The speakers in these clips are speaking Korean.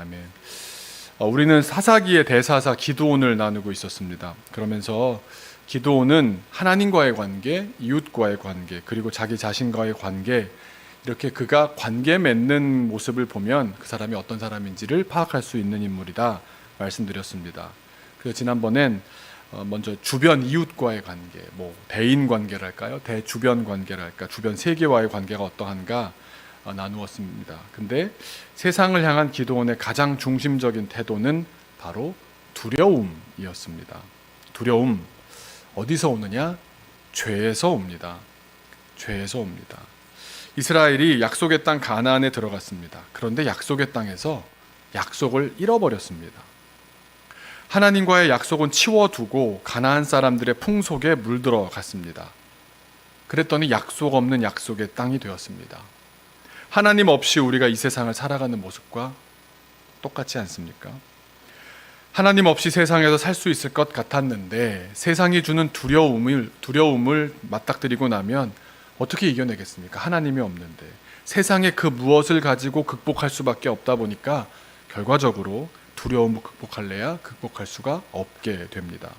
아멘. 우리는 사사기의 대사사 기드온을 나누고 있었습니다. 그러면서 기드온은 하나님과의 관계, 이웃과의 관계, 그리고 자기 자신과의 관계, 이렇게 그가 관계 맺는 모습을 보면 그 사람이 어떤 사람인지를 파악할 수 있는 인물이다 말씀드렸습니다. 그래서 지난번엔 먼저 주변 이웃과의 관계, 대인 관계랄까요? 대주변 관계랄까? 주변 세계와의 관계가 어떠한가 나누었습니다. 근데 세상을 향한 기도원의 가장 중심적인 태도는 바로 두려움이었습니다. 두려움, 어디서 오느냐? 죄에서 옵니다. 죄에서 옵니다. 이스라엘이 약속의 땅 가나안에 들어갔습니다. 그런데 약속의 땅에서 약속을 잃어버렸습니다. 하나님과의 약속은 치워두고 가나안 사람들의 풍속에 물들어갔습니다. 그랬더니 약속 없는 약속의 땅이 되었습니다. 하나님 없이 우리가 이 세상을 살아가는 모습과 똑같지 않습니까? 하나님 없이 세상에서 살 수 있을 것 같았는데 세상이 주는 두려움을 맞닥뜨리고 나면 어떻게 이겨내겠습니까? 하나님이 없는데 세상에 그 무엇을 가지고 극복할 수밖에 없다 보니까 결과적으로 두려움을 극복할래야 극복할 수가 없게 됩니다.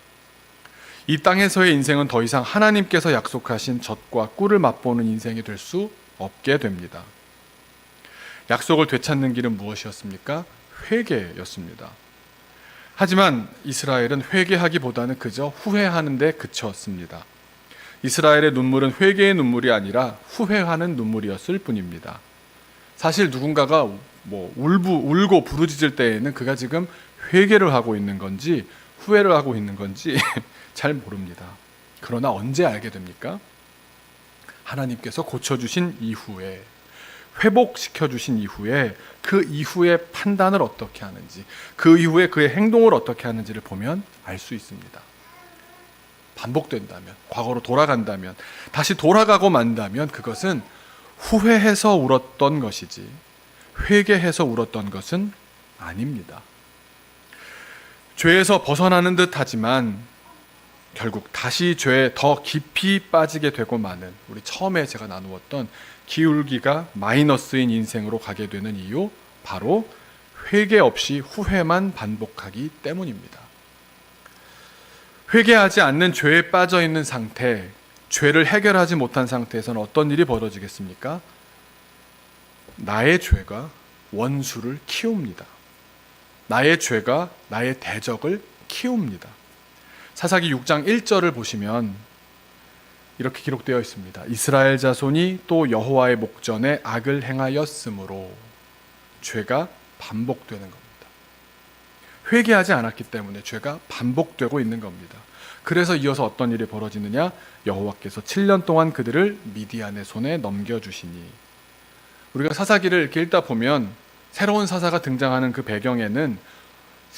이 땅에서의 인생은 더 이상 하나님께서 약속하신 젖과 꿀을 맛보는 인생이 될 수 없게 됩니다. 약속을 되찾는 길은 무엇이었습니까? 회개였습니다. 하지만 이스라엘은 회개하기보다는 그저 후회하는 데 그쳤습니다. 이스라엘의 눈물은 회개의 눈물이 아니라 후회하는 눈물이었을 뿐입니다. 사실 누군가가 울고 부르짖을 때에는 그가 지금 회개를 하고 있는 건지 후회를 하고 있는 건지 잘 모릅니다. 그러나 언제 알게 됩니까? 하나님께서 고쳐주신 이후에, 회복시켜주신 이후에, 그 이후에 판단을 어떻게 하는지, 그 이후에 그의 행동을 어떻게 하는지를 보면 알 수 있습니다. 반복된다면, 과거로 돌아간다면, 다시 돌아가고 만다면 그것은 후회해서 울었던 것이지 회개해서 울었던 것은 아닙니다. 죄에서 벗어나는 듯 하지만 결국 다시 죄에 더 깊이 빠지게 되고 마는, 우리 처음에 제가 나누었던 기울기가 마이너스인 인생으로 가게 되는 이유, 바로 회개 없이 후회만 반복하기 때문입니다. 회개하지 않는 죄에 빠져 있는 상태, 죄를 해결하지 못한 상태에서는 어떤 일이 벌어지겠습니까? 나의 죄가 원수를 키웁니다. 나의 죄가 나의 대적을 키웁니다. 사사기 6장 1절을 보시면 이렇게 기록되어 있습니다. 이스라엘 자손이 또 여호와의 목전에 악을 행하였으므로. 죄가 반복되는 겁니다. 회개하지 않았기 때문에 죄가 반복되고 있는 겁니다. 그래서 이어서 어떤 일이 벌어지느냐? 여호와께서 7년 동안 그들을 미디안의 손에 넘겨주시니. 우리가 사사기를 이렇게 읽다 보면 새로운 사사가 등장하는 그 배경에는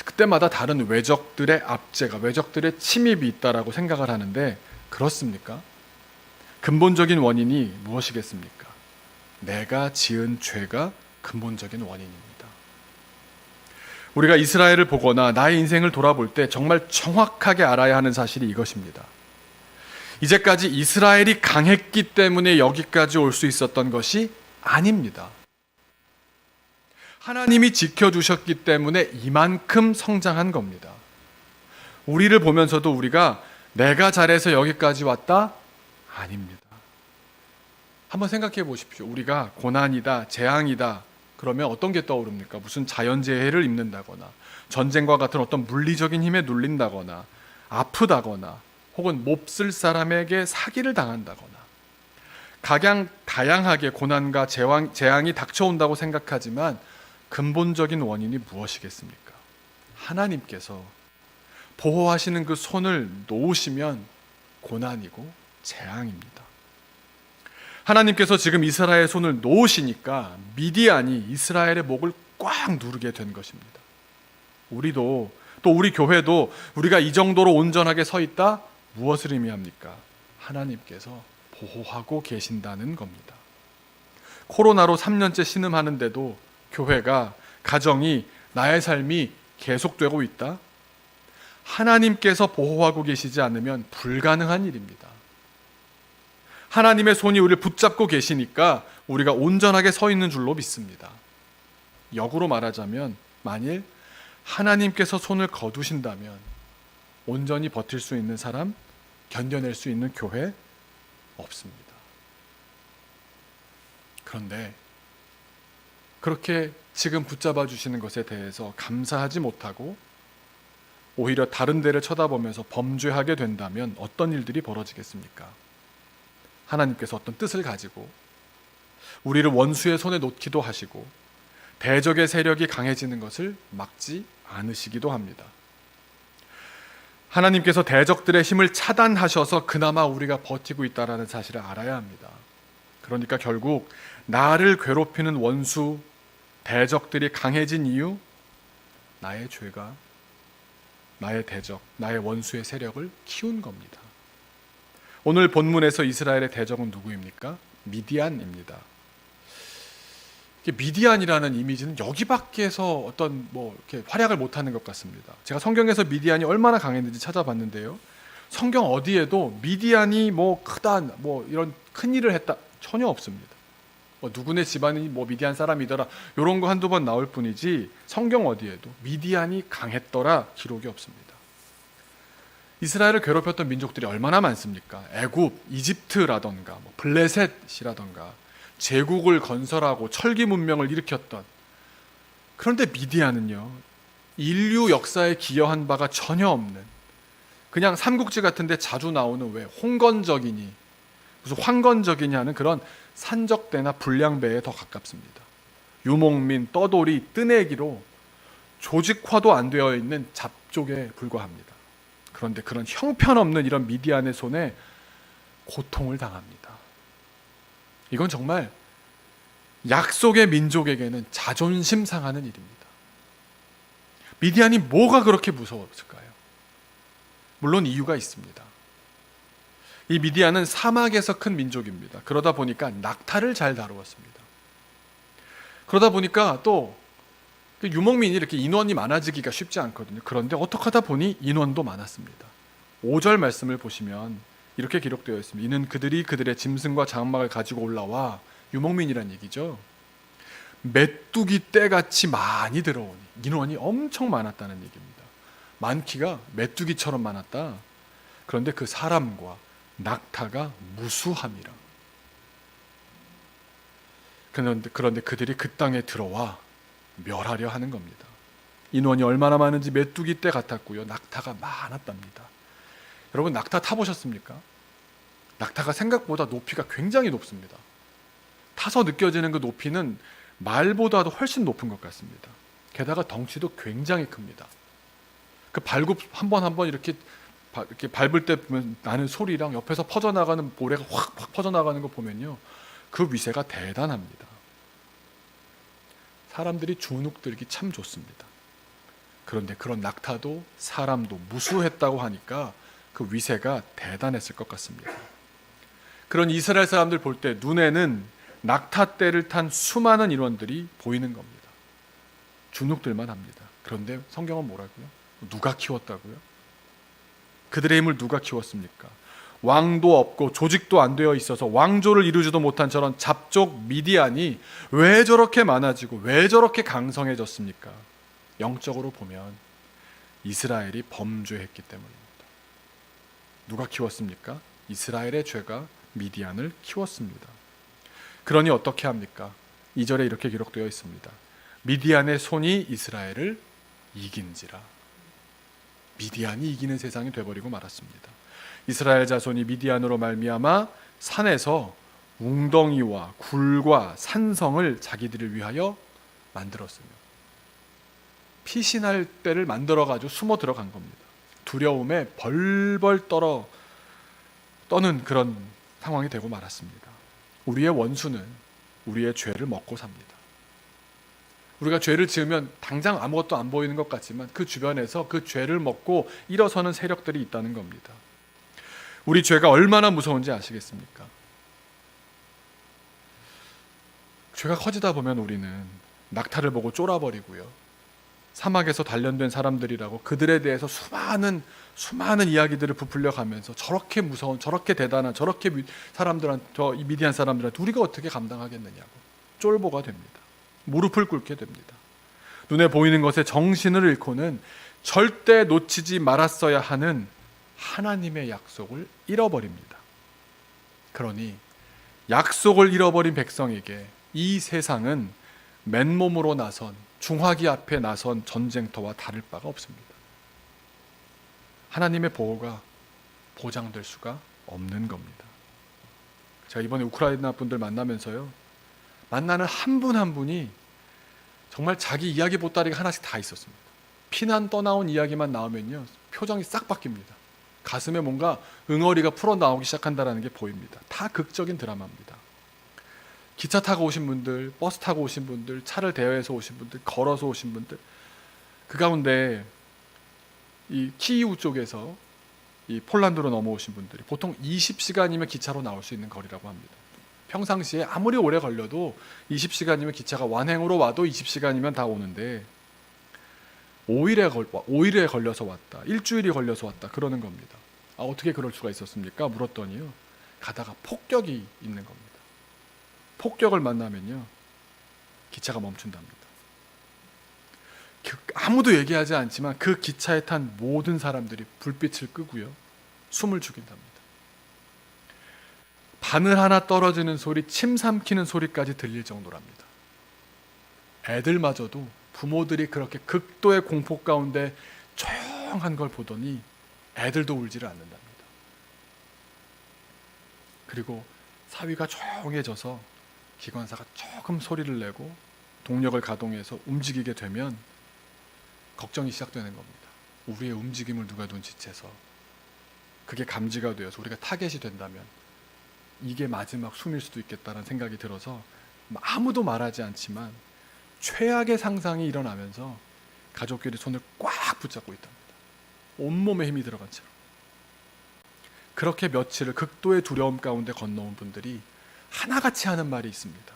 그때마다 다른 외적들의 압제가, 외적들의 침입이 있다라고 생각을 하는데, 그렇습니까? 근본적인 원인이 무엇이겠습니까? 내가 지은 죄가 근본적인 원인입니다. 우리가 이스라엘을 보거나 나의 인생을 돌아볼 때 정말 정확하게 알아야 하는 사실이 이것입니다. 이제까지 이스라엘이 강했기 때문에 여기까지 올 수 있었던 것이 아닙니다. 하나님이 지켜주셨기 때문에 이만큼 성장한 겁니다. 우리를 보면서도 우리가 내가 잘해서 여기까지 왔다? 아닙니다. 한번 생각해 보십시오. 우리가 고난이다, 재앙이다, 그러면 어떤 게 떠오릅니까? 무슨 자연재해를 입는다거나, 전쟁과 같은 어떤 물리적인 힘에 눌린다거나, 아프다거나, 혹은 몹쓸 사람에게 사기를 당한다거나, 각양 다양하게 고난과 재앙이 닥쳐온다고 생각하지만 근본적인 원인이 무엇이겠습니까? 하나님께서 보호하시는 그 손을 놓으시면 고난이고 재앙입니다. 하나님께서 지금 이스라엘의 손을 놓으시니까 미디안이 이스라엘의 목을 꽉 누르게 된 것입니다. 우리도, 또 우리 교회도 우리가 이 정도로 온전하게 서 있다? 무엇을 의미합니까? 하나님께서 보호하고 계신다는 겁니다. 코로나로 3년째 신음하는데도 교회가, 가정이, 나의 삶이 계속되고 있다? 하나님께서 보호하고 계시지 않으면 불가능한 일입니다. 하나님의 손이 우리를 붙잡고 계시니까 우리가 온전하게 서 있는 줄로 믿습니다. 역으로 말하자면 만일 하나님께서 손을 거두신다면 온전히 버틸 수 있는 사람, 견뎌낼 수 있는 교회 없습니다. 그런데 그렇게 지금 붙잡아 주시는 것에 대해서 감사하지 못하고 오히려 다른 데를 쳐다보면서 범죄하게 된다면 어떤 일들이 벌어지겠습니까? 하나님께서 어떤 뜻을 가지고 우리를 원수의 손에 놓기도 하시고 대적의 세력이 강해지는 것을 막지 않으시기도 합니다. 하나님께서 대적들의 힘을 차단하셔서 그나마 우리가 버티고 있다는 사실을 알아야 합니다. 그러니까 결국 나를 괴롭히는 원수, 대적들이 강해진 이유, 나의 죄가 나의 대적, 나의 원수의 세력을 키운 겁니다. 오늘 본문에서 이스라엘의 대적은 누구입니까? 미디안입니다. 미디안이라는 이미지는 여기밖에서 어떤 이렇게 활약을 못하는 것 같습니다. 제가 성경에서 미디안이 얼마나 강했는지 찾아봤는데요. 성경 어디에도 미디안이 크다, 이런 큰 일을 했다 전혀 없습니다. 누구네 집안이 미디안 사람이더라 이런 거 한두 번 나올 뿐이지 성경 어디에도 미디안이 강했더라 기록이 없습니다. 이스라엘을 괴롭혔던 민족들이 얼마나 많습니까? 애굽, 이집트라던가 블레셋이라던가 제국을 건설하고 철기 문명을 일으켰던, 그런데 미디안은요 인류 역사에 기여한 바가 전혀 없는, 그냥 삼국지 같은데 자주 나오는 왜 홍건적이니 무슨 황건적이니 하는 그런 산적대나 불량배에 더 가깝습니다. 유목민, 떠돌이, 뜨내기로 조직화도 안 되어 있는 잡족에 불과합니다. 그런데 그런 형편없는 이런 미디안의 손에 고통을 당합니다. 이건 정말 약속의 민족에게는 자존심 상하는 일입니다. 미디안이 뭐가 그렇게 무서웠을까요? 물론 이유가 있습니다. 이 미디안은 사막에서 큰 민족입니다. 그러다 보니까 낙타를 잘 다루었습니다. 그러다 보니까 또 유목민이 이렇게 인원이 많아지기가 쉽지 않거든요. 그런데 어떻게 하다 보니 인원도 많았습니다. 5절 말씀을 보시면 이렇게 기록되어 있습니다. 이는 그들이 그들의 짐승과 장막을 가지고 올라와, 유목민이란 얘기죠. 메뚜기 떼같이 많이 들어오니, 인원이 엄청 많았다는 얘기입니다. 많기가 메뚜기처럼 많았다. 그런데 그 사람과 낙타가 무수함이라. 그런데 그들이 그 땅에 들어와 멸하려 하는 겁니다. 인원이 얼마나 많은지 메뚜기 떼 같았고요. 낙타가 많았답니다. 여러분 낙타 타보셨습니까? 낙타가 생각보다 높이가 굉장히 높습니다. 타서 느껴지는 그 높이는 말보다도 훨씬 높은 것 같습니다. 게다가 덩치도 굉장히 큽니다. 그 발굽 한 번 이렇게 밟을 때 보면 나는 소리랑 옆에서 퍼져나가는 모래가 확 퍼져나가는 거 보면요, 그 위세가 대단합니다. 사람들이 주눅들기 참 좋습니다. 그런데 그런 낙타도 사람도 무수했다고 하니까 그 위세가 대단했을 것 같습니다. 그런 이스라엘 사람들 볼 때 눈에는 낙타떼를 탄 수많은 인원들이 보이는 겁니다. 주눅들만 합니다. 그런데 성경은 뭐라고요? 누가 키웠다고요? 그들의 힘을 누가 키웠습니까? 왕도 없고 조직도 안 되어 있어서 왕조를 이루지도 못한 저런 잡족 미디안이 왜 저렇게 많아지고 왜 저렇게 강성해졌습니까? 영적으로 보면 이스라엘이 범죄했기 때문입니다. 누가 키웠습니까? 이스라엘의 죄가 미디안을 키웠습니다. 그러니 어떻게 합니까? 2절에 이렇게 기록되어 있습니다. 미디안의 손이 이스라엘을 이긴지라. 미디안이 이기는 세상이 되어버리고 말았습니다. 이스라엘 자손이 미디안으로 말미암아 산에서 웅덩이와 굴과 산성을 자기들을 위하여 만들었으며, 피신할 때를 만들어가지고 숨어 들어간 겁니다. 두려움에 벌벌 떠는 그런 상황이 되고 말았습니다. 우리의 원수는 우리의 죄를 먹고 삽니다. 우리가 죄를 지으면 당장 아무것도 안 보이는 것 같지만 그 주변에서 그 죄를 먹고 일어서는 세력들이 있다는 겁니다. 우리 죄가 얼마나 무서운지 아시겠습니까? 죄가 커지다 보면 우리는 낙타를 보고 쫄아버리고요, 사막에서 단련된 사람들이라고 그들에 대해서 수많은 이야기들을 부풀려 가면서 저렇게 무서운, 저렇게 대단한, 저렇게 사람들한테, 이 미디안 사람들한테 우리가 어떻게 감당하겠느냐고 쫄보가 됩니다. 무릎을 꿇게 됩니다. 눈에 보이는 것에 정신을 잃고는 절대 놓치지 말았어야 하는 하나님의 약속을 잃어버립니다. 그러니 약속을 잃어버린 백성에게 이 세상은 맨몸으로 나선, 중화기 앞에 나선 전쟁터와 다를 바가 없습니다. 하나님의 보호가 보장될 수가 없는 겁니다. 제가 이번에 우크라이나 분들 만나면서요, 만나는 한 분 한 분이 정말 자기 이야기 보따리가 하나씩 다 있었습니다. 피난 떠나온 이야기만 나오면요, 표정이 싹 바뀝니다. 가슴에 뭔가 응어리가 풀어나오기 시작한다는 게 보입니다. 다 극적인 드라마입니다. 기차 타고 오신 분들, 버스 타고 오신 분들, 차를 대여해서 오신 분들, 걸어서 오신 분들, 그 가운데 이 키이우 쪽에서 이 폴란드로 넘어오신 분들이 보통 20시간이면 기차로 나올 수 있는 거리라고 합니다. 평상시에 아무리 오래 걸려도 20시간이면 기차가 완행으로 와도 20시간이면 다 오는데 5일에 걸려서 왔다, 일주일이 걸려서 왔다 그러는 겁니다. 어떻게 그럴 수가 있었습니까? 물었더니요, 가다가 폭격이 있는 겁니다. 폭격을 만나면요, 기차가 멈춘답니다. 아무도 얘기하지 않지만 그 기차에 탄 모든 사람들이 불빛을 끄고요, 숨을 죽인답니다. 바늘 하나 떨어지는 소리, 침 삼키는 소리까지 들릴 정도랍니다. 애들마저도 부모들이 그렇게 극도의 공포 가운데 조용한 걸 보더니 애들도 울지를 않는답니다. 그리고 사위가 조용해져서 기관사가 조금 소리를 내고 동력을 가동해서 움직이게 되면 걱정이 시작되는 겁니다. 우리의 움직임을 누가 눈치채서 그게 감지가 되어서 우리가 타겟이 된다면 이게 마지막 숨일 수도 있겠다는 생각이 들어서 아무도 말하지 않지만 최악의 상상이 일어나면서 가족끼리 손을 꽉 붙잡고 있답니다. 온몸에 힘이 들어간 채로. 그렇게 며칠을 극도의 두려움 가운데 건너온 분들이 하나같이 하는 말이 있습니다.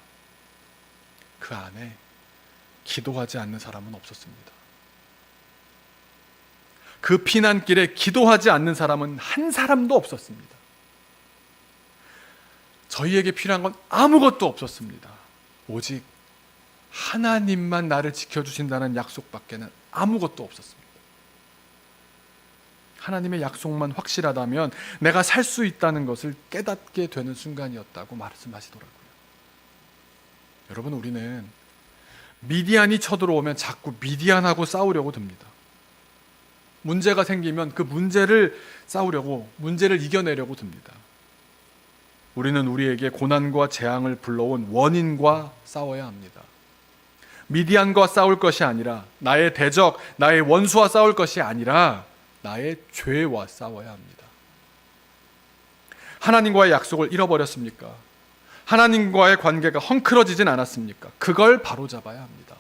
그 안에 기도하지 않는 사람은 없었습니다. 그 피난길에 기도하지 않는 사람은 한 사람도 없었습니다. 저희에게 필요한 건 아무것도 없었습니다. 오직 하나님만 나를 지켜주신다는 약속밖에는 아무것도 없었습니다. 하나님의 약속만 확실하다면 내가 살 수 있다는 것을 깨닫게 되는 순간이었다고 말씀하시더라고요. 여러분, 우리는 미디안이 쳐들어오면 자꾸 미디안하고 싸우려고 듭니다. 문제가 생기면 그 문제를 싸우려고, 문제를 이겨내려고 듭니다. 우리는 우리에게 고난과 재앙을 불러온 원인과 싸워야 합니다. 미디안과 싸울 것이 아니라, 나의 대적, 나의 원수와 싸울 것이 아니라 나의 죄와 싸워야 합니다. 하나님과의 약속을 잃어버렸습니까? 하나님과의 관계가 헝클어지진 않았습니까? 그걸 바로잡아야 합니다.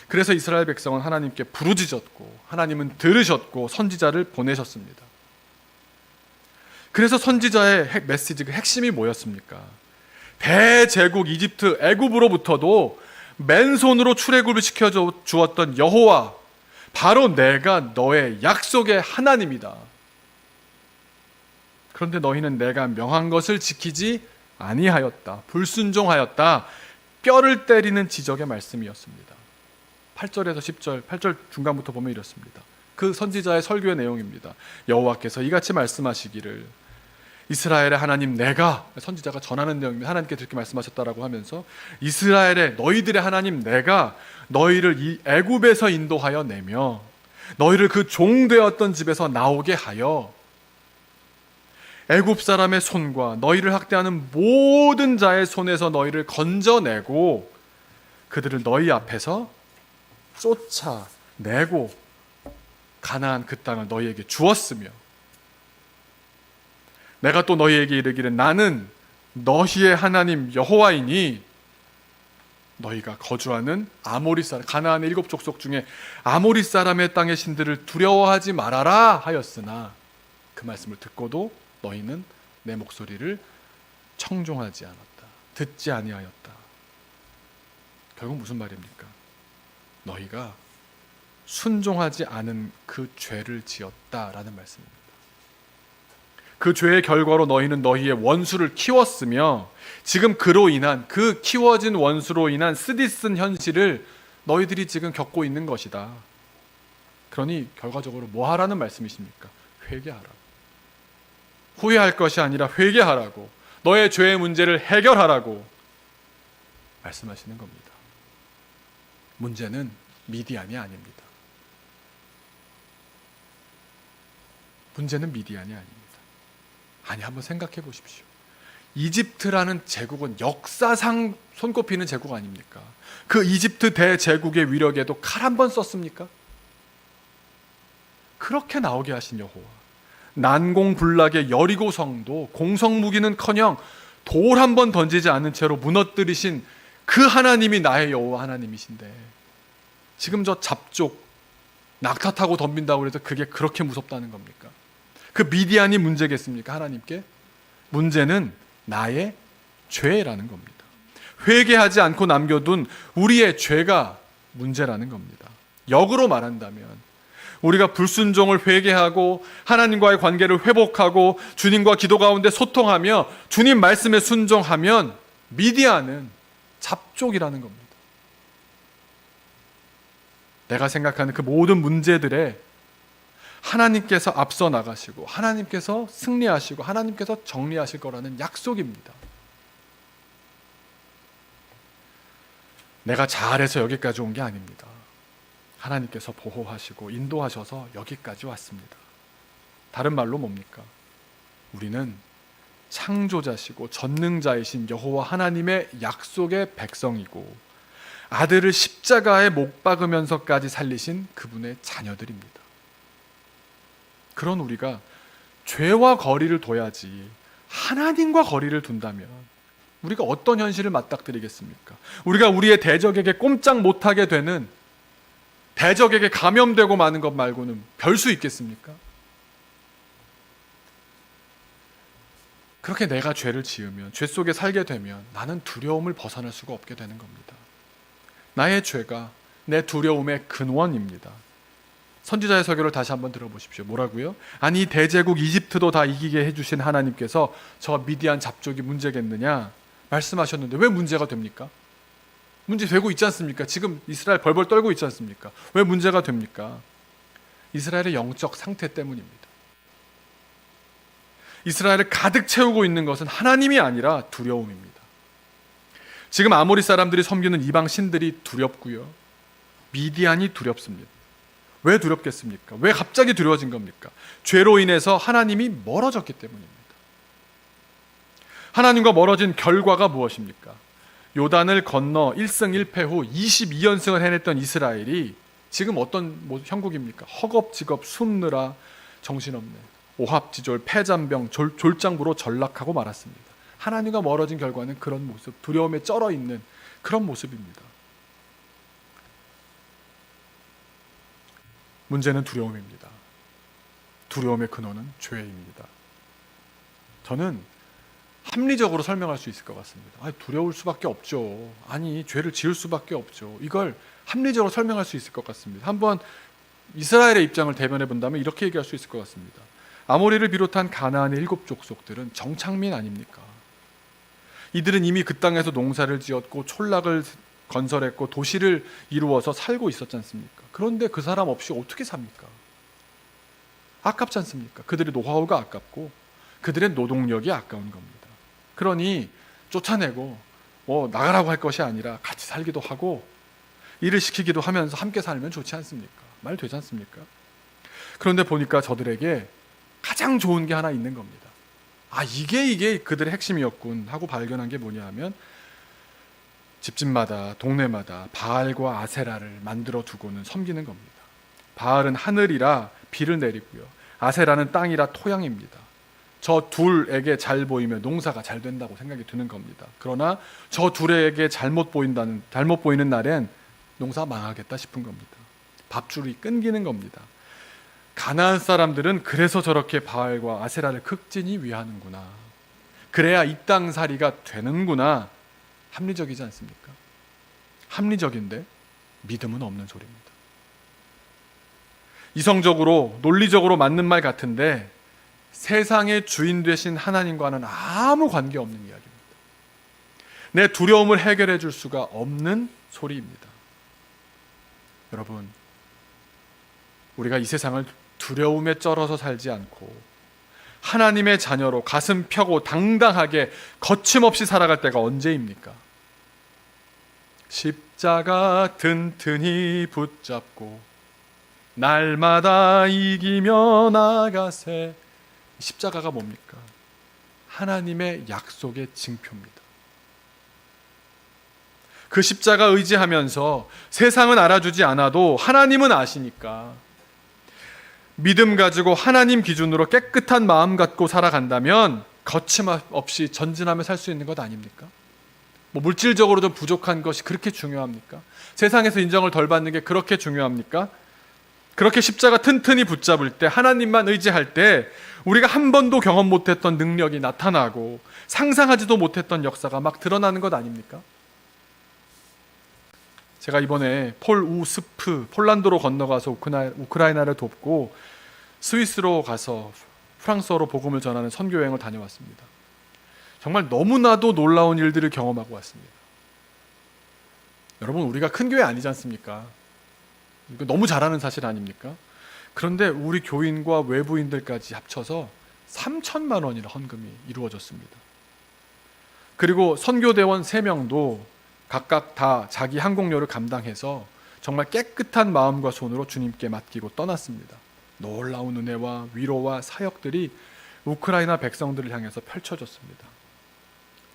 그래서 이스라엘 백성은 하나님께 부르짖었고 하나님은 들으셨고 선지자를 보내셨습니다. 그래서 선지자의 메시지가 핵심이 뭐였습니까? 대제국 이집트 애굽으로부터도 맨손으로 출애굽을 시켜 주었던 여호와, 바로 내가 너의 약속의 하나님이다. 그런데 너희는 내가 명한 것을 지키지 아니하였다, 불순종하였다. 뼈를 때리는 지적의 말씀이었습니다. 8절에서 10절, 8절 중간부터 보면 이렇습니다. 그 선지자의 설교의 내용입니다. 여호와께서 이같이 말씀하시기를, 이스라엘의 하나님 내가, 선지자가 전하는 내용입니다. 하나님께서 이렇게 말씀하셨다라고 하면서, 이스라엘의, 너희들의 하나님 내가 너희를 이 애굽에서 인도하여 내며 너희를 그 종되었던 집에서 나오게 하여 애굽 사람의 손과 너희를 학대하는 모든 자의 손에서 너희를 건져내고 그들을 너희 앞에서 쫓아내고 가나안 그 땅을 너희에게 주었으며, 내가 또 너희에게 이르기를 나는 너희의 하나님 여호와이니 너희가 거주하는 아모리 사람, 가나안의 7족속 중에 아모리 사람의 땅의 신들을 두려워하지 말아라 하였으나 그 말씀을 듣고도 너희는 내 목소리를 청종하지 않았다, 듣지 아니하였다. 결국 무슨 말입니까? 너희가 순종하지 않은 그 죄를 지었다라는 말씀입니다. 그 죄의 결과로 너희는 너희의 원수를 키웠으며 지금 그로 인한, 그 키워진 원수로 인한 쓰디쓴 현실을 너희들이 지금 겪고 있는 것이다. 그러니 결과적으로 뭐 하라는 말씀이십니까? 회개하라. 후회할 것이 아니라 회개하라고, 너의 죄의 문제를 해결하라고 말씀하시는 겁니다. 문제는 미디안이 아닙니다. 문제는 미디안이 아닙니다. 아니, 한번 생각해 보십시오. 이집트라는 제국은 역사상 손꼽히는 제국 아닙니까? 그 이집트 대제국의 위력에도 칼 한 번 썼습니까? 그렇게 나오게 하신 여호와, 난공불락의 여리고 성도 공성무기는커녕 돌 한 번 던지지 않은 채로 무너뜨리신 그 하나님이 나의 여호와 하나님이신데, 지금 저 잡족 낙타 타고 덤빈다고 해서 그게 그렇게 무섭다는 겁니까? 그 미디안이 문제겠습니까? 하나님께? 문제는 나의 죄라는 겁니다. 회개하지 않고 남겨둔 우리의 죄가 문제라는 겁니다. 역으로 말한다면 우리가 불순종을 회개하고 하나님과의 관계를 회복하고 주님과 기도 가운데 소통하며 주님 말씀에 순종하면 미디안은 잡족이라는 겁니다. 내가 생각하는 그 모든 문제들에 하나님께서 앞서 나가시고 하나님께서 승리하시고 하나님께서 정리하실 거라는 약속입니다. 내가 잘해서 여기까지 온 게 아닙니다. 하나님께서 보호하시고 인도하셔서 여기까지 왔습니다. 다른 말로 뭡니까? 우리는 창조자시고 전능자이신 여호와 하나님의 약속의 백성이고 아들을 십자가에 못 박으면서까지 살리신 그분의 자녀들입니다. 그런 우리가 죄와 거리를 둬야지 하나님과 거리를 둔다면 우리가 어떤 현실을 맞닥뜨리겠습니까? 우리가 우리의 대적에게 꼼짝 못하게 되는, 대적에게 감염되고 마는 것 말고는 별 수 있겠습니까? 그렇게 내가 죄를 지으면, 죄 속에 살게 되면 나는 두려움을 벗어날 수가 없게 되는 겁니다. 나의 죄가 내 두려움의 근원입니다. 선지자의 설교를 다시 한번 들어보십시오. 뭐라고요? 아니 대제국 이집트도 다 이기게 해주신 하나님께서 저 미디안 잡족이 문제겠느냐 말씀하셨는데 왜 문제가 됩니까? 문제 되고 있지 않습니까? 지금 이스라엘 벌벌 떨고 있지 않습니까? 왜 문제가 됩니까? 이스라엘의 영적 상태 때문입니다. 이스라엘을 가득 채우고 있는 것은 하나님이 아니라 두려움입니다. 지금 아모리 사람들이 섬기는 이방 신들이 두렵고요, 미디안이 두렵습니다. 왜 두렵겠습니까? 왜 갑자기 두려워진 겁니까? 죄로 인해서 하나님이 멀어졌기 때문입니다. 하나님과 멀어진 결과가 무엇입니까? 요단을 건너 1승 1패 후 22연승을 해냈던 이스라엘이 지금 어떤 형국입니까? 허겁지겁 숨느라 정신없네, 오합지졸, 패잔병, 졸장부로 전락하고 말았습니다. 하나님과 멀어진 결과는 그런 모습, 두려움에 쩔어있는 그런 모습입니다. 문제는 두려움입니다. 두려움의 근원은 죄입니다. 저는 합리적으로 설명할 수 있을 것 같습니다. 두려울 수밖에 없죠. 아니, 죄를 지을 수밖에 없죠. 이걸 합리적으로 설명할 수 있을 것 같습니다. 한번 이스라엘의 입장을 대변해 본다면 이렇게 얘기할 수 있을 것 같습니다. 아모리를 비롯한 가나안의 7 족속들은 정착민 아닙니까? 이들은 이미 그 땅에서 농사를 지었고 촌락을 건설했고 도시를 이루어서 살고 있었지 않습니까? 그런데 그 사람 없이 어떻게 삽니까? 아깝지 않습니까? 그들의 노하우가 아깝고 그들의 노동력이 아까운 겁니다. 그러니 쫓아내고 나가라고 할 것이 아니라 같이 살기도 하고 일을 시키기도 하면서 함께 살면 좋지 않습니까? 말 되지 않습니까? 그런데 보니까 저들에게 가장 좋은 게 하나 있는 겁니다. 이게 그들의 핵심이었군 하고 발견한 게 뭐냐 하면 집집마다 동네마다 바알과 아세라를 만들어 두고는 섬기는 겁니다. 바알은 하늘이라 비를 내리고요, 아세라는 땅이라 토양입니다. 저 둘에게 잘 보이면 농사가 잘 된다고 생각이 드는 겁니다. 그러나 저 둘에게 잘못 보이는 날엔 농사 망하겠다 싶은 겁니다. 밥줄이 끊기는 겁니다. 가나안 사람들은 그래서 저렇게 바알과 아세라를 극진히 위하는구나, 그래야 이 땅살이가 되는구나. 합리적이지 않습니까? 합리적인데 믿음은 없는 소리입니다. 이성적으로 논리적으로 맞는 말 같은데 세상의 주인 되신 하나님과는 아무 관계없는 이야기입니다. 내 두려움을 해결해 줄 수가 없는 소리입니다. 여러분, 우리가 이 세상을 두려움에 쩔어서 살지 않고 하나님의 자녀로 가슴 펴고 당당하게 거침없이 살아갈 때가 언제입니까? 십자가 튼튼히 붙잡고 날마다 이기며 나가세. 십자가가 뭡니까? 하나님의 약속의 징표입니다. 그 십자가 의지하면서 세상은 알아주지 않아도 하나님은 아시니까 믿음 가지고 하나님 기준으로 깨끗한 마음 갖고 살아간다면 거침없이 전진하며 살 수 있는 것 아닙니까? 물질적으로 좀 부족한 것이 그렇게 중요합니까? 세상에서 인정을 덜 받는 게 그렇게 중요합니까? 그렇게 십자가 튼튼히 붙잡을 때, 하나님만 의지할 때 우리가 한 번도 경험 못했던 능력이 나타나고 상상하지도 못했던 역사가 막 드러나는 것 아닙니까? 제가 이번에 폴우스프, 폴란드로 건너가서 우크라이나를 돕고 스위스로 가서 프랑스어로 복음을 전하는 선교 여행을 다녀왔습니다. 정말 너무나도 놀라운 일들을 경험하고 왔습니다. 여러분, 우리가 큰 교회 아니지 않습니까? 이거 너무 잘하는 사실 아닙니까? 그런데 우리 교인과 외부인들까지 합쳐서 3천만 원이나 헌금이 이루어졌습니다. 그리고 선교대원 3명도 각각 다 자기 항공료를 감당해서 정말 깨끗한 마음과 손으로 주님께 맡기고 떠났습니다. 놀라운 은혜와 위로와 사역들이 우크라이나 백성들을 향해서 펼쳐졌습니다.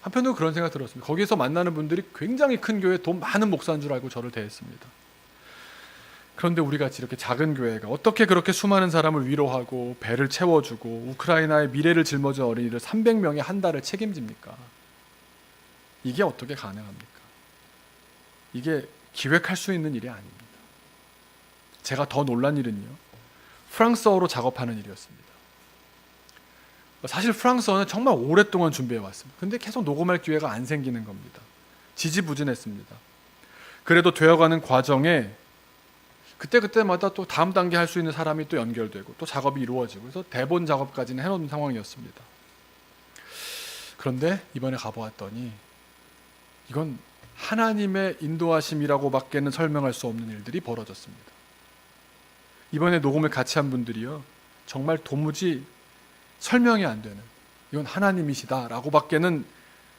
한편으로 그런 생각 들었습니다. 거기서 만나는 분들이 굉장히 큰 교회, 돈 많은 목사인 줄 알고 저를 대했습니다. 그런데 우리 같이 이렇게 작은 교회가 어떻게 그렇게 수많은 사람을 위로하고 배를 채워주고 우크라이나의 미래를 짊어진 어린이들 300명의 한 달을 책임집니까? 이게 어떻게 가능합니까? 이게 기획할 수 있는 일이 아닙니다. 제가 더 놀란 일은요, 프랑스어로 작업하는 일이었습니다. 사실 프랑스어는 정말 오랫동안 준비해 왔습니다. 근데 계속 녹음할 기회가 안 생기는 겁니다. 지지부진했습니다. 그래도 되어가는 과정에 그때마다 또 다음 단계 할 수 있는 사람이 또 연결되고 또 작업이 이루어지고, 그래서 대본 작업까지는 해놓은 상황이었습니다. 그런데 이번에 가보았더니 이건 하나님의 인도하심이라고 밖에는 설명할 수 없는 일들이 벌어졌습니다. 이번에 녹음을 같이 한 분들이요, 정말 도무지 설명이 안 되는, 이건 하나님이시다라고 밖에는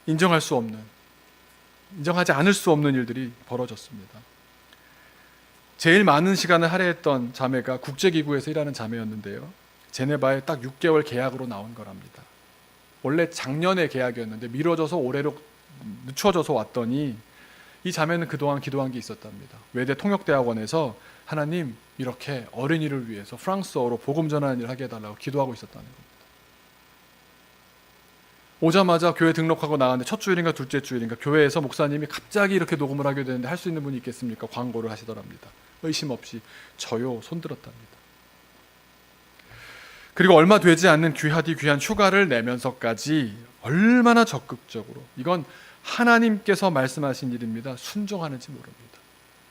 인정할 수 없는, 인정하지 않을 수 없는 일들이 벌어졌습니다. 제일 많은 시간을 할애했던 자매가 국제기구에서 일하는 자매였는데요, 제네바에 딱 6개월 계약으로 나온 거랍니다. 원래 작년에 계약이었는데 미뤄져서 올해로 늦춰져서 왔더니 이 자매는 그동안 기도한 게 있었답니다. 외대 통역대학원에서 하나님, 이렇게 어린이를 위해서 프랑스어로 복음 전하는 일을 하게 해달라고 기도하고 있었다는 겁니다. 오자마자 교회 등록하고 나왔는데 첫 주일인가 둘째 주일인가 교회에서 목사님이 갑자기 이렇게 녹음을 하게 되는데 할 수 있는 분이 있겠습니까? 광고를 하시더랍니다. 의심 없이 저요 손들었답니다. 그리고 얼마 되지 않는 귀하디 귀한 휴가를 내면서까지 얼마나 적극적으로, 이건 하나님께서 말씀하신 일입니다, 순종하는지 모릅니다.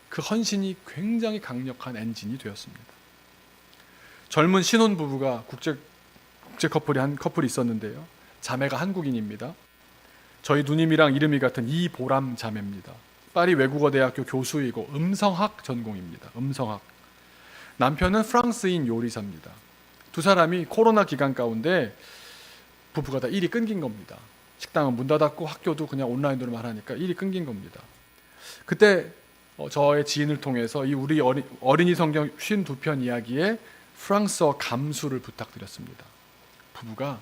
그 헌신이 굉장히 강력한 엔진이 되었습니다. 젊은 신혼부부가 국제 커플이 한 커플이 있었는데요, 자매가 한국인입니다. 저희 누님이랑 이름이 같은 이보람 자매입니다. 파리 외국어대학교 교수이고 음성학 전공입니다. 음성학. 남편은 프랑스인 요리사입니다. 두 사람이 코로나 기간 가운데 부부가 다 일이 끊긴 겁니다. 식당은 문 닫았고 학교도 그냥 온라인으로만 하니까 일이 끊긴 겁니다. 그때 저의 지인을 통해서 이 우리 어린이 성경 52편 이야기에 프랑스어 감수를 부탁드렸습니다. 부부가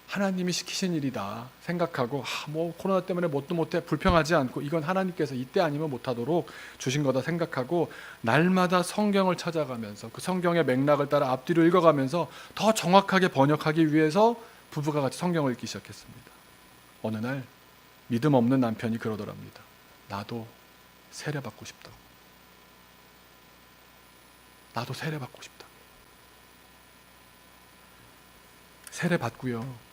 하나님이 시키신 일이다 생각하고 뭐 코로나 때문에 뭣도 못해 불평하지 않고, 이건 하나님께서 이때 아니면 못하도록 주신 거다 생각하고 날마다 성경을 찾아가면서 그 성경의 맥락을 따라 앞뒤로 읽어가면서 더 정확하게 번역하기 위해서 부부가 같이 성경을 읽기 시작했습니다. 어느 날 믿음 없는 남편이 그러더랍니다. 나도 세례받고 싶다고. 나도 세례받고 싶다고. 세례받고요,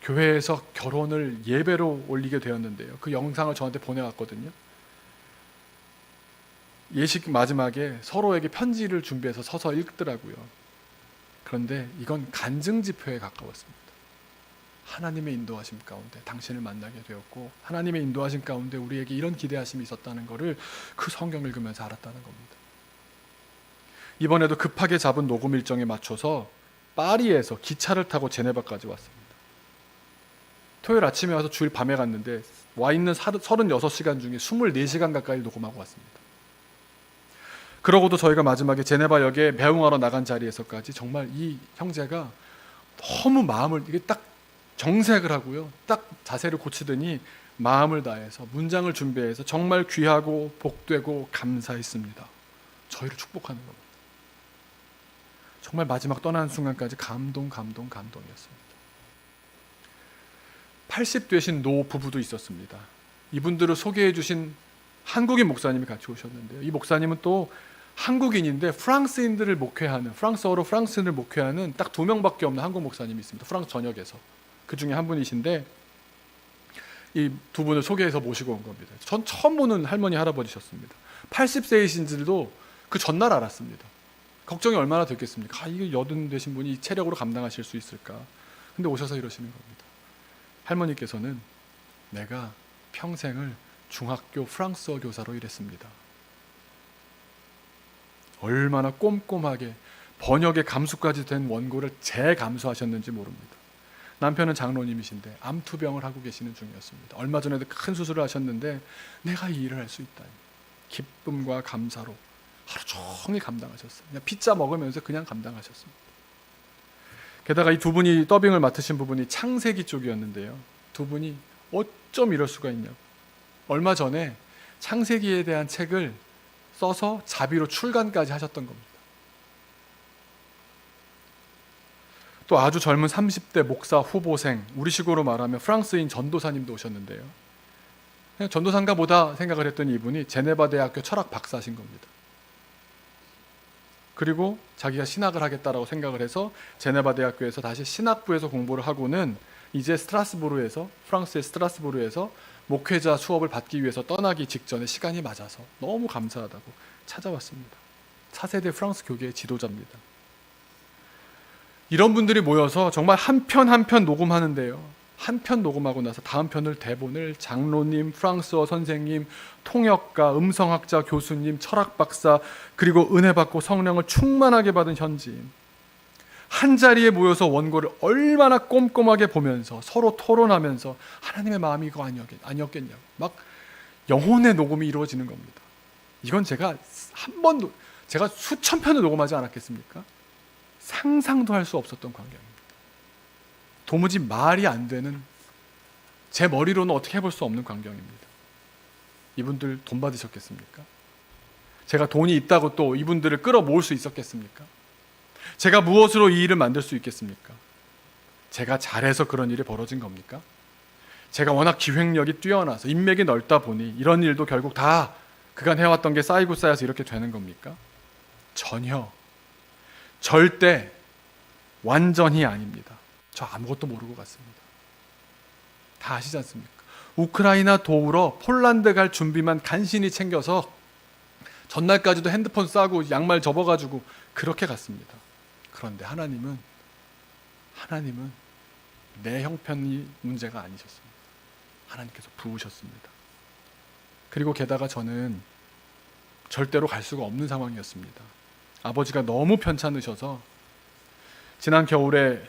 교회에서 결혼을 예배로 올리게 되었는데요, 그 영상을 저한테 보내왔거든요. 예식 마지막에 서로에게 편지를 준비해서 서서 읽더라고요. 그런데 이건 간증 집회에 가까웠습니다. 하나님의 인도하심 가운데 당신을 만나게 되었고, 하나님의 인도하심 가운데 우리에게 이런 기대하심이 있었다는 것을 그 성경을 읽으면서 알았다는 겁니다. 이번에도 급하게 잡은 녹음 일정에 맞춰서 파리에서 기차를 타고 제네바까지 왔습니다. 토요일 아침에 와서 주일 밤에 갔는데 와 있는 36시간 중에 24시간 가까이 녹음하고 왔습니다. 그러고도 저희가 마지막에 제네바역에 배웅하러 나간 자리에서까지 정말 이 형제가 너무 마음을 이게 딱 정색을 하고요, 딱 자세를 고치더니 마음을 다해서 문장을 준비해서 정말 귀하고 복되고 감사했습니다. 저희를 축복하는 겁니다. 정말 마지막 떠나는 순간까지 감동이었습니다. 80 되신 노 부부도 있었습니다. 이분들을 소개해 주신 한국인 목사님이 같이 오셨는데요. 이 목사님은 또 한국인인데 프랑스인들을 목회하는, 프랑스어로 프랑스인을 목회하는 딱 2명밖에 없는 한국 목사님이 있습니다. 프랑스 전역에서. 그 중에 한 분이신데 이 두 분을 소개해서 모시고 온 겁니다. 전 처음 보는 할머니 할아버지셨습니다. 80세이신지도 그 전날 알았습니다. 걱정이 얼마나 됐겠습니까? 이게 여든 되신 분이 이 체력으로 감당하실 수 있을까? 근데 오셔서 이러시는 겁니다. 할머니께서는 내가 평생을 중학교 프랑스어 교사로 일했습니다. 얼마나 꼼꼼하게 번역의 감수까지 된 원고를 재감수하셨는지 모릅니다. 남편은 장로님이신데 암투병을 하고 계시는 중이었습니다. 얼마 전에도 큰 수술을 하셨는데 내가 이 일을 할 수 있다니 기쁨과 감사로 하루 종일 감당하셨어요. 그냥 피자 먹으면서 그냥 감당하셨습니다. 게다가 이 두 분이 더빙을 맡으신 부분이 창세기 쪽이었는데요. 두 분이 어쩜 이럴 수가 있냐고. 얼마 전에 창세기에 대한 책을 써서 자비로 출간까지 하셨던 겁니다. 또 아주 젊은 30대 목사 후보생, 우리식으로 말하면 프랑스인 전도사님도 오셨는데요. 그냥 전도사인가 보다 생각을 했더니 이분이 제네바 대학교 철학 박사신 겁니다. 그리고 자기가 신학을 하겠다라고 생각을 해서 제네바 대학교에서 다시 신학부에서 공부를 하고는 이제 스트라스부르에서, 프랑스의 스트라스부르에서 목회자 수업을 받기 위해서 떠나기 직전에 시간이 맞아서 너무 감사하다고 찾아왔습니다. 4세대 프랑스 교계의 지도자입니다. 이런 분들이 모여서 정말 한 편 한 편 녹음하는데요. 한 편 녹음하고 나서 다음 편을 대본을 장로님, 프랑스어 선생님, 통역가, 음성학자, 교수님, 철학 박사, 그리고 은혜 받고 성령을 충만하게 받은 현지인 한 자리에 모여서 원고를 얼마나 꼼꼼하게 보면서 서로 토론하면서 하나님의 마음이 이거 아니었겠냐고 막 영혼의 녹음이 이루어지는 겁니다. 이건 제가 제가 수천 편을 녹음하지 않았겠습니까? 상상도 할 수 없었던 광경입니다. 도무지 말이 안 되는, 제 머리로는 어떻게 해볼 수 없는 광경입니다. 이분들 돈 받으셨겠습니까? 제가 돈이 있다고 또 이분들을 끌어모을 수 있었겠습니까? 제가 무엇으로 이 일을 만들 수 있겠습니까? 제가 잘해서 그런 일이 벌어진 겁니까? 제가 워낙 기획력이 뛰어나서 인맥이 넓다 보니 이런 일도 결국 다 그간 해왔던 게 쌓이고 쌓여서 이렇게 되는 겁니까? 전혀, 절대, 완전히 아닙니다. 저 아무것도 모르고 갔습니다. 다 아시지 않습니까? 우크라이나 도우러 폴란드 갈 준비만 간신히 챙겨서 전날까지도 핸드폰 싸고 양말 접어가지고 그렇게 갔습니다. 그런데 하나님은 내 형편이 문제가 아니셨습니다. 하나님께서 부으셨습니다. 그리고 게다가 저는 절대로 갈 수가 없는 상황이었습니다. 아버지가 너무 편찮으셔서 지난 겨울에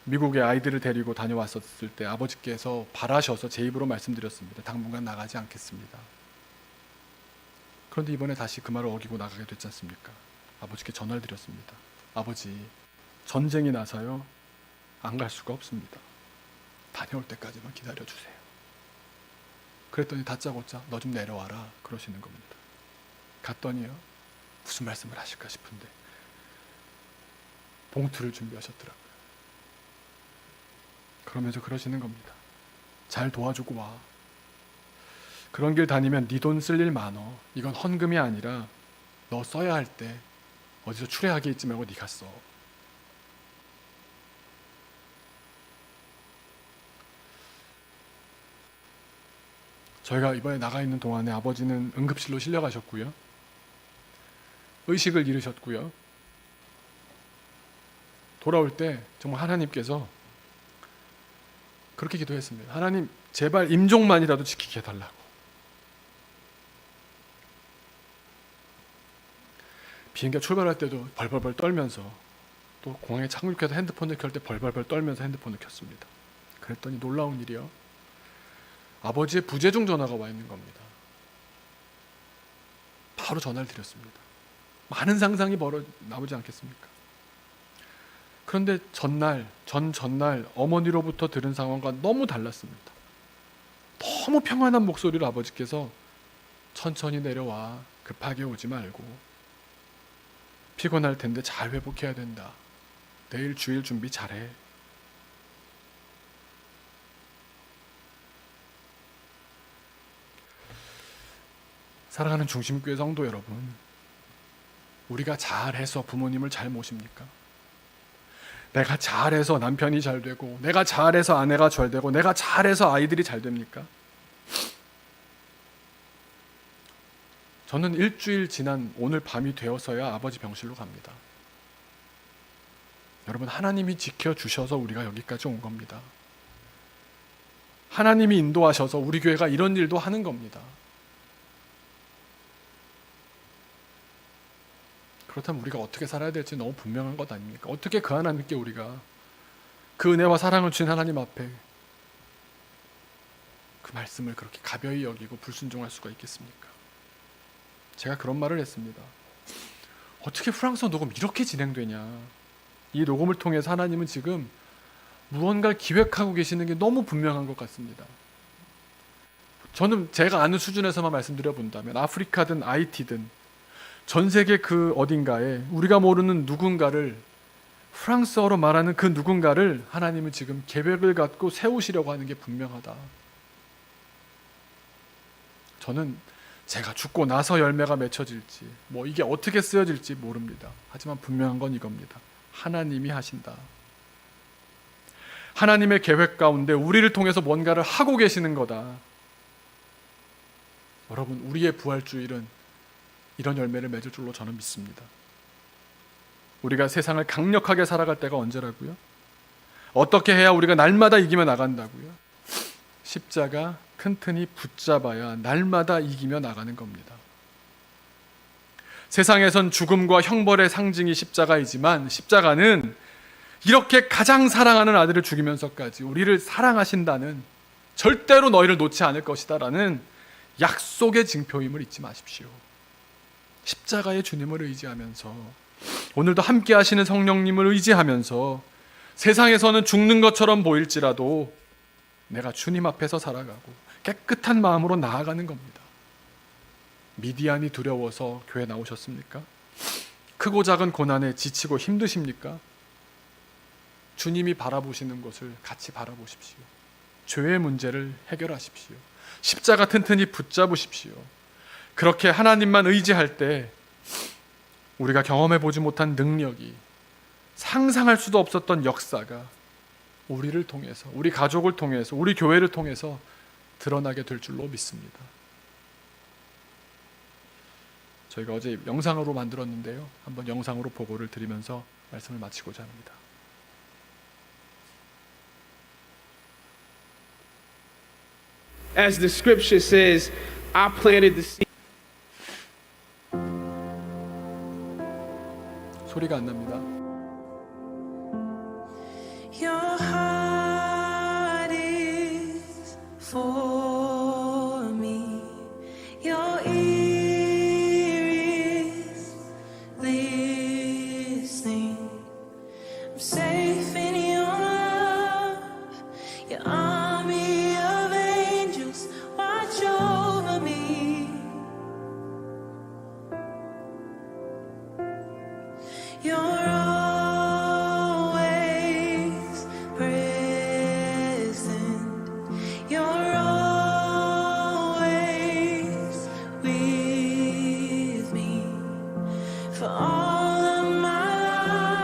미국에 아이들을 데리고 다녀왔었을 때 아버지께서 바라셔서 제 입으로 말씀드렸습니다. 당분간 나가지 않겠습니다. 그런데 이번에 다시 그 말을 어기고 나가게 됐지 않습니까? 아버지께 전화를 드렸습니다. 아버지, 전쟁이 나서요 안 갈 수가 없습니다. 다녀올 때까지만 기다려주세요. 그랬더니 다짜고짜 너 좀 내려와라 그러시는 겁니다. 갔더니요 무슨 말씀을 하실까 싶은데 봉투를 준비하셨더라고요. 그러면서 그러시는 겁니다. 잘 도와주고 와. 그런 길 다니면 네 돈 쓸 일 많어. 이건 헌금이 아니라 너 써야 할 때 어디서 추레하게 있지 말고 네가 써. 저희가 이번에 나가 있는 동안에 아버지는 응급실로 실려가셨고요. 의식을 잃으셨고요. 돌아올 때 정말 하나님께서 그렇게 기도했습니다. 하나님 제발 임종만이라도 지키게 해달라고. 비행기가 출발할 때도 벌벌벌 떨면서, 또 공항에 착륙해서 핸드폰을 켤 때 벌벌벌 떨면서 핸드폰을 켰습니다. 그랬더니 놀라운 일이요, 아버지의 부재중 전화가 와 있는 겁니다. 바로 전화를 드렸습니다. 많은 상상이 나오지 않겠습니까? 그런데 전날 어머니로부터 들은 상황과 너무 달랐습니다. 너무 평안한 목소리로 아버지께서 천천히 내려와, 급하게 오지 말고, 피곤할 텐데 잘 회복해야 된다, 내일 주일 준비 잘해. 사랑하는 중심교회 성도 여러분, 우리가 잘해서 부모님을 잘 모십니까? 내가 잘해서 남편이 잘 되고, 내가 잘해서 아내가 잘 되고, 내가 잘해서 아이들이 잘 됩니까? 저는 일주일 지난 오늘 밤이 되어서야 아버지 병실로 갑니다. 여러분, 하나님이 지켜주셔서 우리가 여기까지 온 겁니다. 하나님이 인도하셔서 우리 교회가 이런 일도 하는 겁니다. 그렇다면 우리가 어떻게 살아야 될지 너무 분명한 것 아닙니까? 어떻게 그 하나님께 우리가, 그 은혜와 사랑을 주신 하나님 앞에 그 말씀을 그렇게 가벼이 여기고 불순종할 수가 있겠습니까? 제가 그런 말을 했습니다. 어떻게 프랑스어 녹음 이렇게 진행되냐? 이 녹음을 통해서 하나님은 지금 무언가를 기획하고 계시는 게 너무 분명한 것 같습니다. 저는 제가 아는 수준에서만 말씀드려 본다면, 아프리카든 IT든 전 세계 그 어딘가에 우리가 모르는 누군가를, 프랑스어로 말하는 그 누군가를 하나님은 지금 계획을 갖고 세우시려고 하는 게 분명하다. 저는 제가 죽고 나서 열매가 맺혀질지, 이게 어떻게 쓰여질지 모릅니다. 하지만 분명한 건 이겁니다. 하나님이 하신다. 하나님의 계획 가운데 우리를 통해서 뭔가를 하고 계시는 거다. 여러분, 우리의 부활주일은 이런 열매를 맺을 줄로 저는 믿습니다. 우리가 세상을 강력하게 살아갈 때가 언제라고요? 어떻게 해야 우리가 날마다 이기며 나간다고요? 십자가 튼튼히 붙잡아야 날마다 이기며 나가는 겁니다. 세상에선 죽음과 형벌의 상징이 십자가이지만, 십자가는 이렇게 가장 사랑하는 아들을 죽이면서까지 우리를 사랑하신다는, 절대로 너희를 놓지 않을 것이다 라는 약속의 징표임을 잊지 마십시오. 십자가의 주님을 의지하면서, 오늘도 함께 하시는 성령님을 의지하면서, 세상에서는 죽는 것처럼 보일지라도 내가 주님 앞에서 살아가고 깨끗한 마음으로 나아가는 겁니다. 미디안이 두려워서 교회 나오셨습니까? 크고 작은 고난에 지치고 힘드십니까? 주님이 바라보시는 것을 같이 바라보십시오. 죄의 문제를 해결하십시오. 십자가 튼튼히 붙잡으십시오. 그렇게 하나님만 의지할 때 우리가 경험해 보지 못한 능력이, 상상할 수도 없었던 역사가 우리를 통해서, 우리 가족을 통해서, 우리 교회를 통해서 드러나게 될 줄로 믿습니다. 저희가 어제 영상으로 만들었는데요, 한번 영상으로 보고를 드리면서 말씀을 마치고자 합니다. As the scripture says, I planted the seed. 소리가 안 납니다. Your heart is for me. Your ear is listening. I'm safe in your love. Your army of angels watch over me. You're always present. You're always with me. For all of my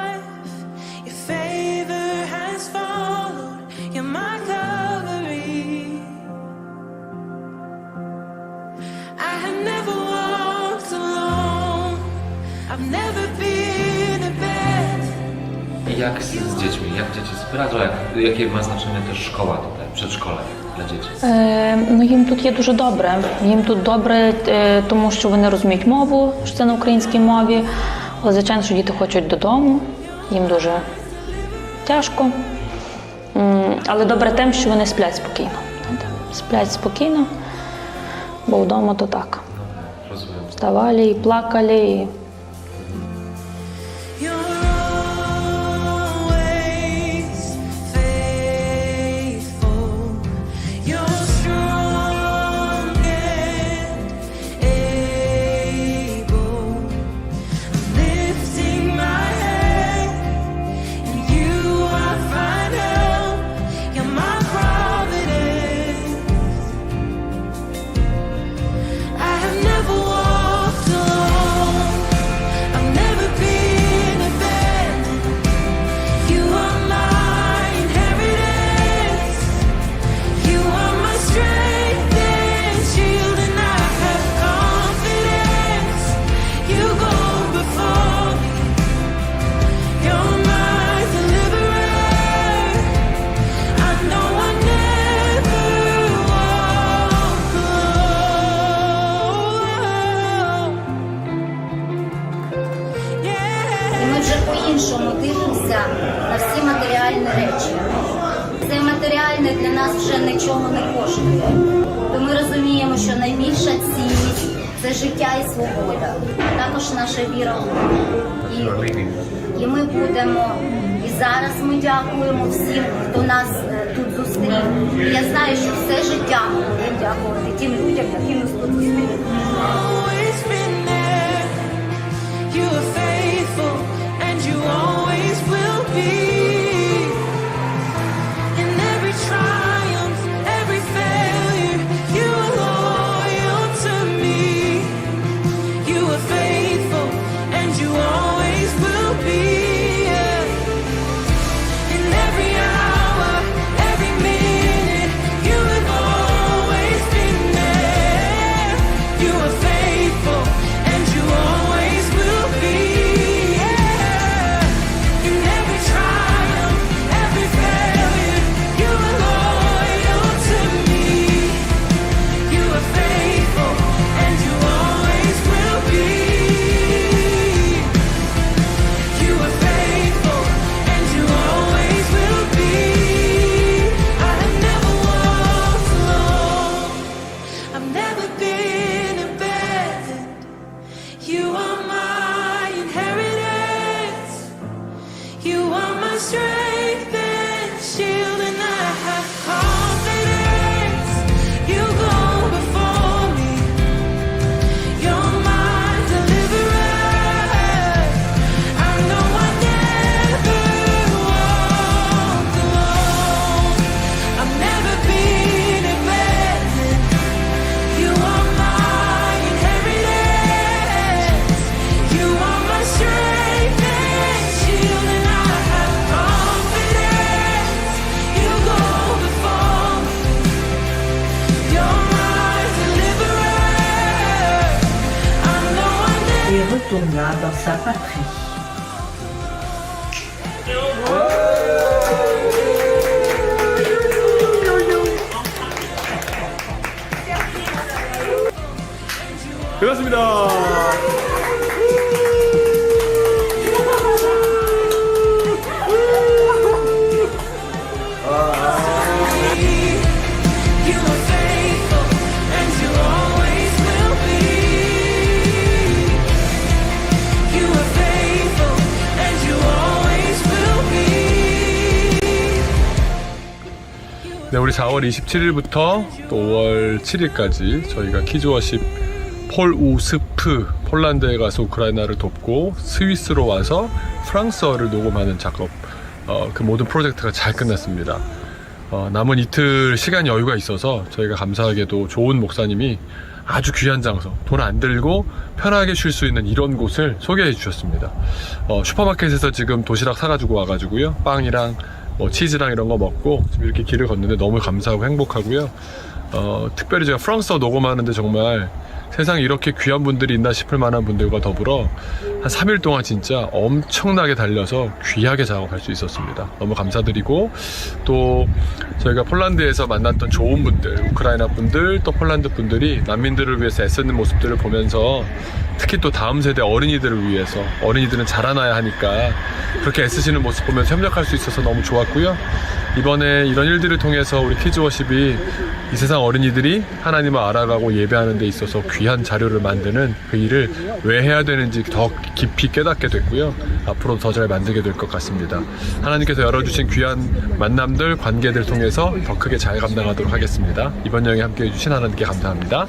life, your favor has followed. You're my covering. I have never walked alone. I've never been a bed. Jak z dziećmi? Jak dzieci sprawdzą? Jakie ma znaczenie też szkoła tutaj, przedszkole dla dzieci? Ну, їм тут є дуже добре. Їм тут добре, тому що вони розуміють мову, що це на українській мові. Але звичайно, що діти хочуть додому, їм дуже тяжко. Але добре тим, що вони сплять спокійно. Знаєте, сплять спокійно, бо вдома то так. Rozumiem. Вставали і плакали, і You're always faithful. You're strong and able. I'm lifting my head, and you are find help. You're my providence. I have never walked alone. I've never been abandoned. You are my inheritance. You are my strength and shield, and I have confidence. You go before me. You're my deliverer. I know I never walk alone. Yeah. І ми вже по-іншому дивимося на всі матеріальні речі. Це матеріальне для нас вже нічого не коштує. То ми розуміємо, що найбільша цінність – це життя і свобода, а також наша віра в Бога. І ми будемо, і зараз ми дякуємо всім, хто нас тут зустрів. І я знаю, що все життя ми будемо дякувати тим людям, які нас тут зустріли. Always been there. You are faithful, and you always will be. In every triumph, every failure, you are loyal to me. You are faithful, and you always will be. In every hour, every minute, you have always been there. You are faithful, and you always will be. In every triumph, every failure, you are loyal to me. You are faithful, and you always will be. You are faithful, and you always will be. I have never walked alone. I've never been abandoned. You are my inheritance. You are my strength and shield, and I have confidence. You go before me. You're my deliverer. I know I never walk alone. I've never been abandoned. You are my inheritance. You are my strength and shield, and I have confidence. You go before me. You're my deliverer. I know I never. Et retourna dans sa patrie. 반갑습니다. You are faithful, and you always will be. You are faithful, and you always will be. 네, 우리 4월 27일부터 또 5월 7일까지 저희가 키즈워십 폴 우스프 폴란드에 가서 우크라이나를 돕고 스위스로 와서 프랑스어를 녹음하는 작업, 그 모든 프로젝트가 잘 끝났습니다. 남은 이틀 시간 여유가 있어서 저희가 감사하게도 좋은 목사님이 아주 귀한 장소, 돈 안 들고 편하게 쉴 수 있는 이런 곳을 소개해 주셨습니다. 슈퍼마켓에서 지금 도시락 사가지고 와가지고요, 빵이랑 뭐 치즈랑 이런 거 먹고 지금 이렇게 길을 걷는데 너무 감사하고 행복하고요. 특별히 제가 프랑스어 녹음하는데 정말 세상에 이렇게 귀한 분들이 있나 싶을 만한 분들과 더불어 한 3일 동안 진짜 엄청나게 달려서 귀하게 작업할 수 있었습니다. 너무 감사드리고, 또 저희가 폴란드에서 만났던 좋은 분들, 우크라이나 분들, 또 폴란드 분들이 난민들을 위해서 애쓰는 모습들을 보면서, 특히 또 다음 세대 어린이들을 위해서, 어린이들은 자라나야 하니까 그렇게 애쓰시는 모습 보면서 협력할 수 있어서 너무 좋았고요. 이번에 이런 일들을 통해서 우리 키즈워십이 이 세상 어린이들이 하나님을 알아가고 예배하는 데 있어서 귀한 자료를 만드는 그 일을 왜 해야 되는지 더 깊이 깨닫게 됐고요. 앞으로 더 잘 만들게 될 것 같습니다. 하나님께서 열어주신 귀한 만남들, 관계들 통해서 더 크게 잘 감당하도록 하겠습니다. 이번 여행에 함께 해주신 하나님께 감사합니다.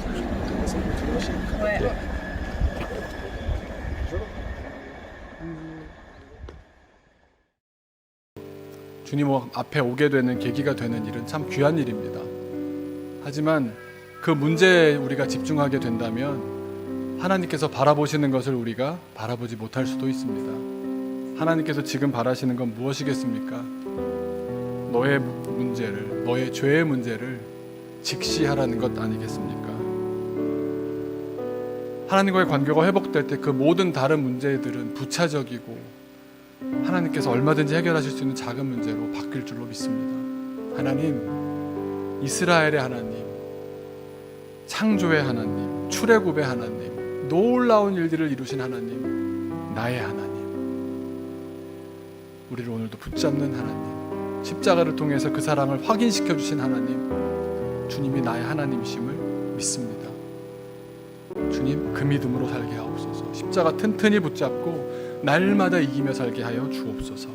주님 앞에 오게 되는 계기가 되는 일은 참 귀한 일입니다. 하지만 그 문제에 우리가 집중하게 된다면 하나님께서 바라보시는 것을 우리가 바라보지 못할 수도 있습니다. 하나님께서 지금 바라시는 건 무엇이겠습니까? 너의 문제를, 너의 죄의 문제를 직시하라는 것 아니겠습니까? 하나님과의 관계가 회복될 때 그 모든 다른 문제들은 부차적이고 하나님께서 얼마든지 해결하실 수 있는 작은 문제로 바뀔 줄로 믿습니다. 하나님, 이스라엘의 하나님, 창조의 하나님, 출애굽의 하나님, 놀라운 일들을 이루신 하나님, 나의 하나님, 우리를 오늘도 붙잡는 하나님, 십자가를 통해서 그 사랑을 확인시켜 주신 하나님, 주님이 나의 하나님이심을 믿습니다. 주님, 그 믿음으로 살게 하옵소서. 십자가 튼튼히 붙잡고 날마다 이기며 살게 하여 주옵소서.